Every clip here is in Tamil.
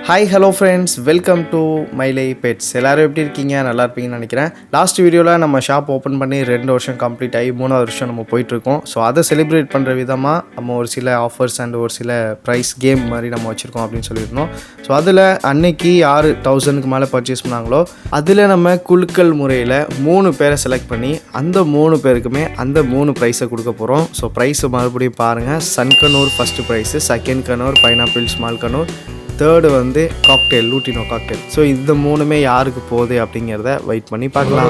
Hi hello friends, welcome to Mylai pets. எல்லோரும் எப்படி இருக்கீங்க? நல்லா இருப்பீங்கன்னு நினைக்கிறேன். லாஸ்ட் வீடியோவில் நம்ம ஷாப் ஓப்பன் பண்ணி 2 வருஷம் கம்ப்ளீட் ஆகி 3வது வருஷம் நம்ம போயிட்டுருக்கோம். ஸோ அதை செலிப்ரேட் பண்ணுற விதமாக நம்ம ஒரு சில ஆஃபர்ஸ் அண்ட் ஒரு சில ப்ரைஸ் கேம் மாதிரி நம்ம வச்சுருக்கோம் அப்படின்னு சொல்லியிருந்தோம். ஸோ அதில் அன்னைக்கு யார் 1000க்கு மேலே பர்ச்சேஸ் பண்ணாங்களோ அதில் நம்ம குலுக்கல் முறையில் 3 பேரை செலக்ட் பண்ணி அந்த 3 பேருக்குமே அந்த 3 ப்ரைஸை கொடுக்க போகிறோம். ஸோ ப்ரைஸை மறுபடியும் பாருங்கள். Sun conure first prize, second கனூர் pineapple small கனூர், third வந்து காக்டெயில் லூட்டினோ காக்டெயில். ஸோ இந்த 3மே யாருக்கு போகுது அப்படிங்கிறத வெயிட் பண்ணி பார்க்கலாம்.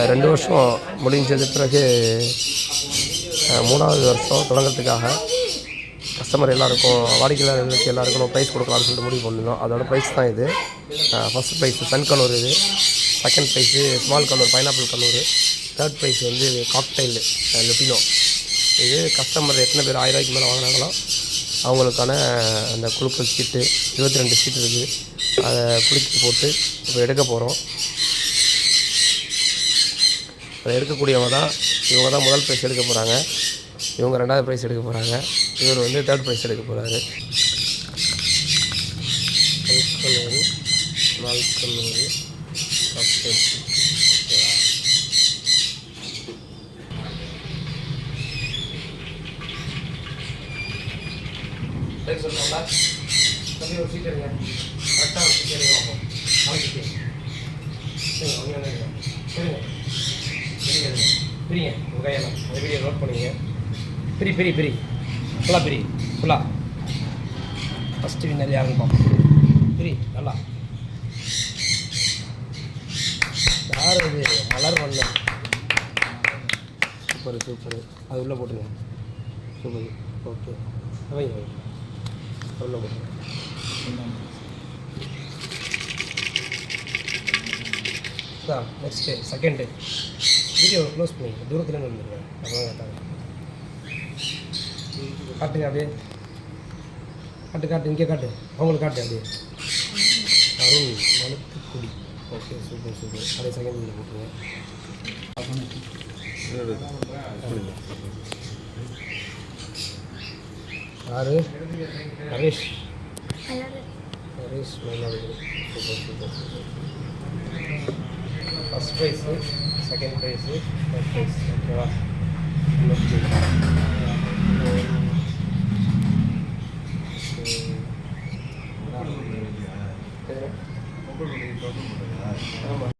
2 வருஷம் முடிஞ்சது பிறகு 3வது வருஷம் தொடங்கிறதுக்காக கஸ்டமர் எல்லாருக்கும், வாடிக்கையாளர்களுக்கு எல்லாருக்கும் ப்ரைஸ் கொடுக்கலாம்னு சொல்லிட்டு முடிவு பண்ணிருந்தோம். அதோட ப்ரைஸ் தான் இது. ஃபஸ்ட் ப்ரைஸ் சன் கனூர், இது second prize small கனூர் pineapple கனூர், third prize வந்து காக்டெயில் லூட்டினோ. இது கஸ்டமர் எத்தனை பேர் 1000 ரூபாய்க்கு மேலே வாங்கினாங்களோ அவங்களுக்கான அந்த குலுக்கல் சீட்டு 22 சீட்டு இருக்குது. அதை குலுக்கி போட்டு இப்போ எடுக்க போகிறோம். அதை எடுக்கக்கூடியவங்க தான் இவங்க தான் முதல் ப்ரைஸ் எடுக்க போகிறாங்க. இவங்க 2வது ப்ரைஸ் எடுக்க போகிறாங்க. இவர் வந்து தேர்ட் ப்ரைஸ் எடுக்க போகிறாரு. சொல்லுவாங்களா தம்பி, ஒரு சீட் எடுங்க. கரெக்டாக ஒரு சீட் எடுங்க. பார்ப்போம் அவங்களுக்கு சரிங்க. பிரிங்க உங்கள் கையெல்லாம் அந்த வீடியோ நோட் பண்ணிங்க. பிரி ஃபுல்லாக ஃபஸ்ட்டு வின்னர் யாருன்னு பார்ப்போம். பிரி நல்லா. யார் இது? மலர் வண்ணன். சூப்பர். அது உள்ளே போட்டுருங்க. சூப்பர். ஓகே, வைங்க உள்ள போட்டுருங்க. நெக்ஸ்ட்டு செகண்டு வீடியோ க்ளோஸ் பண்ணிங்க. தூரத்தில் வந்துடுங்க. அப்புறம் கேட்டாங்க காட்டுங்க. அப்படியே காட்டு இங்கே காட்டு. அவங்களுக்கு காட்டு. அப்படியே அருண் மலத்துக்குடி. Okay, super. அப்படியே செகண்ட் வீடியோ போட்டுருங்க. யாரு? Harish Mayiladuthurai. Super. First prize, second prize, third prize. ஓகேவா? ஆமாம்.